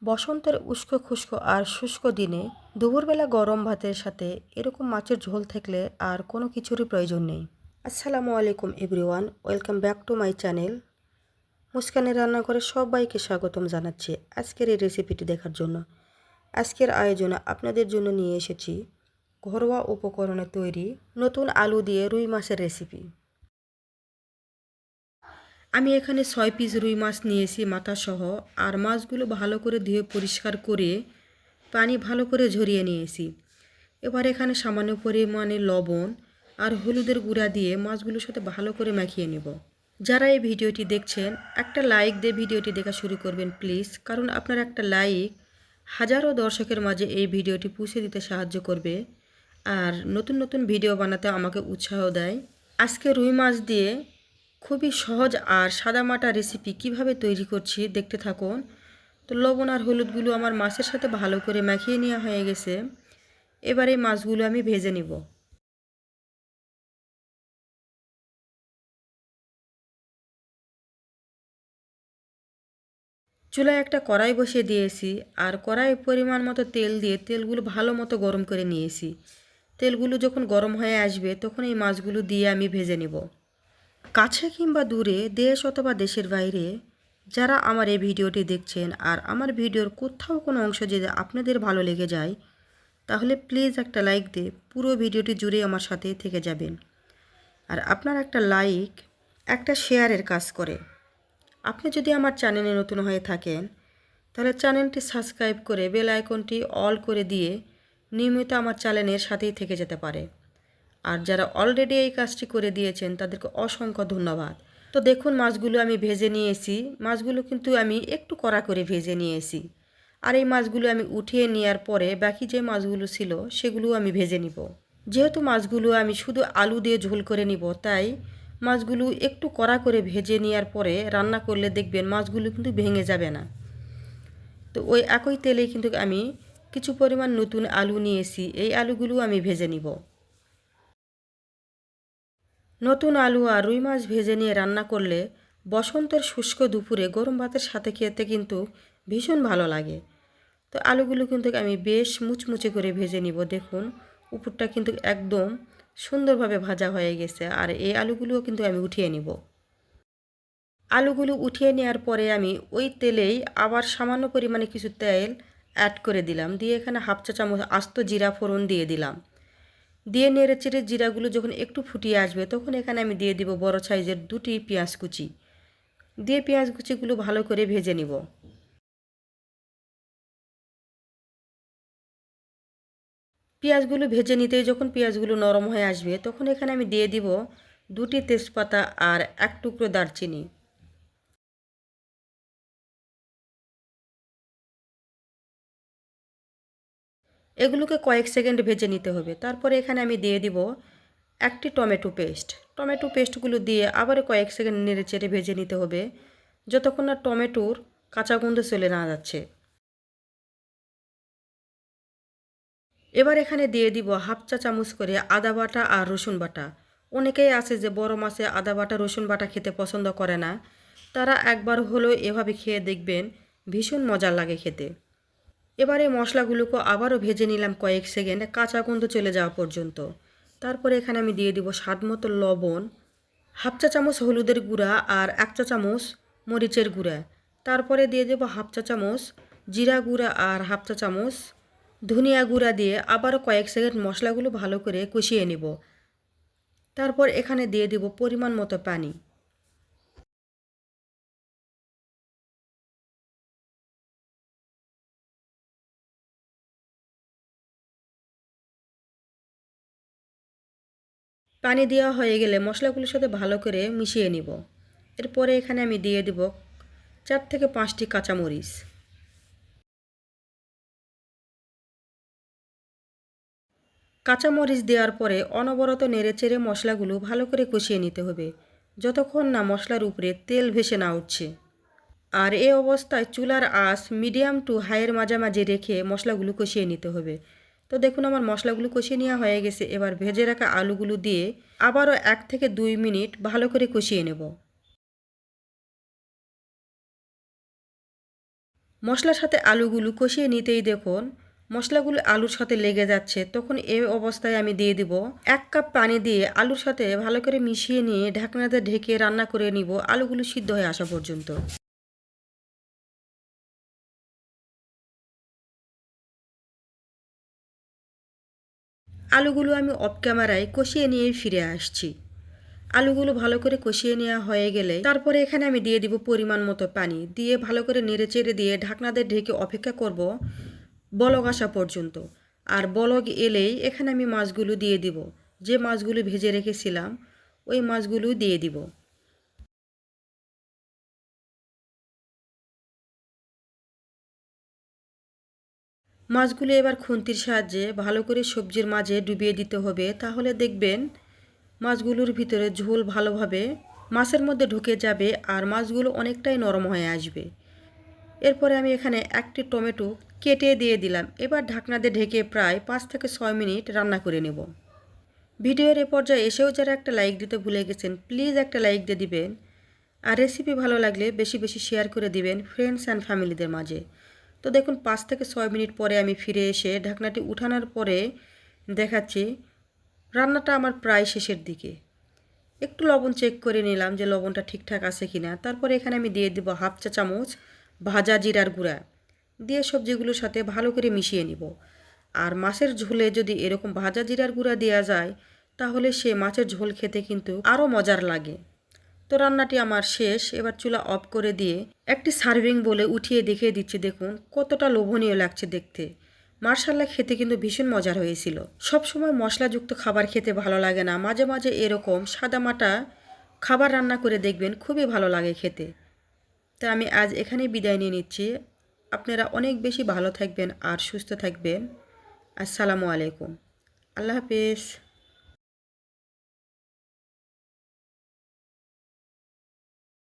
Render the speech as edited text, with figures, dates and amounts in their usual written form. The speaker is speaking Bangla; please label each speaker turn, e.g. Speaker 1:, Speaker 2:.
Speaker 1: বসন্তের উস্কো খুস্কো আর শুষ্ক দিনে দুপুরবেলা গরম ভাতের সাথে এরকম মাছের ঝোল থাকলে আর কোনো কিছুরই প্রয়োজন নেই। আসসালামু আলাইকুম everyone, welcome back to my channel. মুস্কানের রান্নাঘরে সবাইকে স্বাগতম জানাচ্ছি আজকের এই রেসিপিটি দেখার জন্য। আজকের আয়োজনে আপনাদের জন্য নিয়ে এসেছি ঘরোয়া উপকরণে তৈরি নতুন আলু দিয়ে রুই মাছের রেসিপি। আমি এখানে 6 পিস রুই মাছ নিয়েছি মাথাসহ, আর মাছগুলো ভালো করে ধুয়ে পরিষ্কার করে পানি ভালো করে ঝরিয়ে নিয়েছি। এবার এখানে সামান্য পরিমাণে লবণ আর হলুদের গুঁড়া দিয়ে মাছগুলোর সাথে ভালো করে মাখিয়ে নেব। যারা এই ভিডিওটি দেখছেন একটা লাইক দিয়ে ভিডিওটি দেখা শুরু করবেন প্লিজ, কারণ আপনার একটা লাইক হাজারো দর্শকের মাঝে এই ভিডিওটি পৌঁছে দিতে সাহায্য করবে আর নতুন নতুন ভিডিও বানাতে আমাকে উৎসাহ দেয়। আজকে রুই মাছ দিয়ে খুবই সহজ আর সাদামাটা রেসিপি কিভাবে তৈরি করছি দেখতে থাকুন। তো লবণ আর হলুদগুলো আমার মাছের সাথে ভালো করে মাখিয়ে নেওয়া হয়ে গেছে। এবার এই মাছগুলো আমি ভেজে নিব। চুলায় একটা কড়াই বসিয়ে দিয়েছি, আর কড়াই পরিমাণ মতো তেল দিয়ে তেলগুলো ভালো মতো গরম করে নিয়েছি। তেলগুলো যখন গরম হয়ে আসবে তখন এই মাছগুলো দিয়ে আমি ভেজে নেব। কাছে কিংবা দূরে, দেশ অথবা দেশের বাইরে যারা আমার এই ভিডিওটি দেখছেন আর আমার ভিডিওর কোথাও কোনো অংশ যদি আপনাদের ভালো লেগে যায়, তাহলে প্লিজ একটা লাইক দিয়ে পুরো ভিডিওটি জুড়ে আমার সাথে থেকে যাবেন। আর আপনার একটা লাইক একটা শেয়ারের কাজ করে। আপনি যদি আমার চ্যানেলে নতুন হয়ে থাকেন তাহলে চ্যানেলটি সাবস্ক্রাইব করে বেল আইকনটি অল করে দিয়ে নিয়মিত আমার চ্যানেলের সাথেই থেকে যেতে পারে। আর যারা অলরেডি এই কাজটি করে দিয়েছেন তাদেরকে অসংখ্য ধন্যবাদ। তো দেখুন মাছগুলো আমি ভেজে নিয়েছি। মাছগুলো কিন্তু আমি একটু কড়া করে ভেজে নিয়েছি। আর এই মাছগুলো আমি উঠিয়ে নেওয়ার পরে বাকি যে মাছগুলো ছিল সেগুলো আমি ভেজে নিব। যেহেতু মাছগুলো আমি শুধু আলু দিয়ে ঝোল করে নিব, তাই মাছগুলো একটু কড়া করে ভেজে নেওয়ার পরে রান্না করলে দেখবেন মাছগুলো কিন্তু ভেঙে যাবে না। তো ওই একই তেলেই কিন্তু আমি কিছু পরিমাণ নতুন আলু নিয়েছি, এই আলুগুলো আমি ভেজে নিব। নতুন আলু আর রুই মাছ ভেজে নিয়ে রান্না করলে বসন্তের শুষ্ক দুপুরে গরম ভাতের সাথে খেতে কিন্তু ভীষণ ভালো লাগে। তো আলুগুলো কিন্তু আমি বেশ মুচমুচে করে ভেজে নিব। দেখুন উপরটা কিন্তু একদম সুন্দরভাবে ভাজা হয়ে গেছে, আর এই আলুগুলোও কিন্তু আমি উঠিয়ে নিব। আলুগুলো উঠিয়ে নেওয়ার পরে আমি ওই তেলেই আবার সামান্য পরিমাণে কিছু তেল অ্যাড করে দিলাম, দিয়ে এখানে হাফ চা চামচ আস্ত জিরা ফোড়ন দিয়ে দিলাম। দিয়ে নেড়ে চেড়ে জিরাগুলো যখন একটু ফুটিয়ে আসবে তখন এখানে আমি দিয়ে দিব বড় সাইজের 2টি পেঁয়াজ কুচি। দিয়ে পেঁয়াজ কুচিগুলো ভালো করে ভেজে নিব। পেঁয়াজগুলো ভেজে নিতেই যখন পেঁয়াজগুলো নরম হয়ে আসবে তখন এখানে আমি দিয়ে দিব 2টি তেজপাতা আর 1 টুকরো দারচিনি। এগুলোকে কয়েক সেকেন্ড ভেজে নিতে হবে। তারপরে এখানে আমি দিয়ে দিব একটি টমেটো পেস্ট। টমেটো পেস্টগুলো দিয়ে আবার কয়েক সেকেন্ড নেড়ে চেড়ে ভেজে নিতে হবে যতক্ষণ না টমেটোর কাঁচা গন্ধ চলে না যাচ্ছে। এবার এখানে দিয়ে দিব হাফ চা চামচ করে আদা বাটা আর রসুন বাটা। অনেকেই আছে যে বড় মাছে আদা বাটা রসুন বাটা খেতে পছন্দ করে না, তারা একবার হলেও এভাবে খেয়ে দেখবেন, ভীষণ মজা লাগে খেতে। এবারে মশলাগুলোকে আবারও ভেজে নিলাম কয়েক সেকেন্ড কাঁচা গন্ধ চলে যাওয়া পর্যন্ত। তারপরে এখানে আমি দিয়ে দিব স্বাদ মতো লবণ, হাফ চা চামচ হলুদের গুঁড়া আর 1 চা চামচ মরিচের গুঁড়া। তারপরে দিয়ে দেব হাফ চা চামচ জিরা গুঁড়া আর হাফ চা চামচ ধনিয়া গুঁড়া দিয়ে আবারও কয়েক সেকেন্ড মশলাগুলো ভালো করে কষিয়ে নেব। তারপর এখানে দিয়ে দেব পরিমাণ মতো পানি। পানি দেওয়া হয়ে গেলে মশলাগুলোর সাথে ভালো করে মিশিয়ে নিব। এরপরে এখানে আমি দিয়ে দেব 4 থেকে 5টি কাঁচামরিচ। কাঁচামরিচ দেওয়ার পরে অনবরত নেড়েচেড়ে মশলাগুলো ভালো করে কষিয়ে নিতে হবে যতক্ষণ না মশলার উপরে তেল ভেসে না উঠছে। আর এই অবস্থায় চুলার আঁচ মিডিয়াম টু হাইয়ের মাঝামাঝি রেখে মশলাগুলো কষিয়ে নিতে হবে। তো দেখুন আমার মশলাগুলো কষিয়ে নেওয়া হয়ে গেছে। এবার ভেজে রাখা আলুগুলো দিয়ে আবারও 1 থেকে 2 মিনিট ভালো করে কষিয়ে নেব। মশলার সাথে আলুগুলো কষিয়ে নিতেই দেখুন মশলাগুলো আলুর সাথে লেগে যাচ্ছে। তখন এই অবস্থায় আমি দিয়ে দিব 1 কাপ পানি দিয়ে আলুর সাথে ভালো করে মিশিয়ে নিয়ে ঢাকনাতে ঢেকে রান্না করে নিব আলুগুলো সিদ্ধ হয়ে আসা পর্যন্ত। আলুগুলো আমি অফ ক্যামেরায় কষিয়ে নিয়ে ফিরে আসছি। আলুগুলো ভালো করে কষিয়ে নেওয়া হয়ে গেলে তারপরে এখানে আমি দিয়ে দিব পরিমাণ মতো পানি দিয়ে ভালো করে নেড়েচেড়ে দিয়ে ঢাকনাতে ঢেকে অপেক্ষা করব বলক আসা পর্যন্ত। আর বলক এলেই এখানে আমি মাছগুলো দিয়ে দিব, যে মাছগুলো ভেজে রেখেছিলাম ওই মাছগুলো দিয়ে দিব। মাছগুলো এবার খুন্তির সাহায্যে ভালো করে সবজির মাঝে ডুবিয়ে দিতে হবে, তাহলে দেখবেন মাছগুলোর ভিতরে ঝোল ভালোভাবে মাছের মধ্যে ঢুকে যাবে আর মাছগুলো অনেকটাই নরম হয়ে আসবে। এরপরে আমি এখানে একটি টমেটো কেটে দিয়ে দিলাম। এবার ঢাকনা দিয়ে ঢেকে প্রায় 5 থেকে 6 মিনিট রান্না করে নেব। ভিডিওর এ পর্যায়ে এসেও যারা একটা লাইক দিতে ভুলে গেছেন প্লিজ একটা লাইক দিয়ে দিবেন। আর রেসিপি ভালো লাগলে বেশি বেশি শেয়ার করে দিবেন ফ্রেন্ডস অ্যান্ড ফ্যামিলিদের মাঝে। তো দেখুন 5 থেকে 6 মিনিট পরে আমি ফিরে এসে ঢাকনাটি উঠানোর পরে দেখাচ্ছি রান্নাটা আমার প্রায় শেষের দিকে। একটু লবণ চেক করে নিলাম যে লবণটা ঠিকঠাক আছে কিনা। তারপরে এখানে আমি দিয়ে দিব 1/2 চা চামচ ভাজা জিরার গুঁড়া দিয়ে সবজিগুলোর সাথে ভালো করে মিশিয়ে নিব। আর মাছের ঝোলে যদি এরকম ভাজা জিরার গুঁড়া দেওয়া যায় তাহলে সে মাছের ঝোল খেতে কিন্তু আরও মজার লাগে। তো রান্নাটি আমার শেষ। এবার চুলা অফ করে দিয়ে একটি সার্ভিং বলে উঠিয়ে দেখিয়ে দিচ্ছি, দেখুন কতটা লোভনীয় লাগছে দেখতে। মার্শাল্লাহ খেতে কিন্তু ভীষণ মজার হয়েছিল। সব সময় মশলাযুক্ত খাবার খেতে ভালো লাগে না, মাঝে মাঝে এরকম সাদামাটা খাবার রান্না করে দেখবেন খুবই ভালো লাগে খেতে। তো আমি আজ এখানেই বিদায় নিয়ে নিচ্ছি। আপনারা অনেক বেশি ভালো থাকবেন আর সুস্থ থাকবেন। আসসালামু আলাইকুম। আল্লাহ হাফেজ।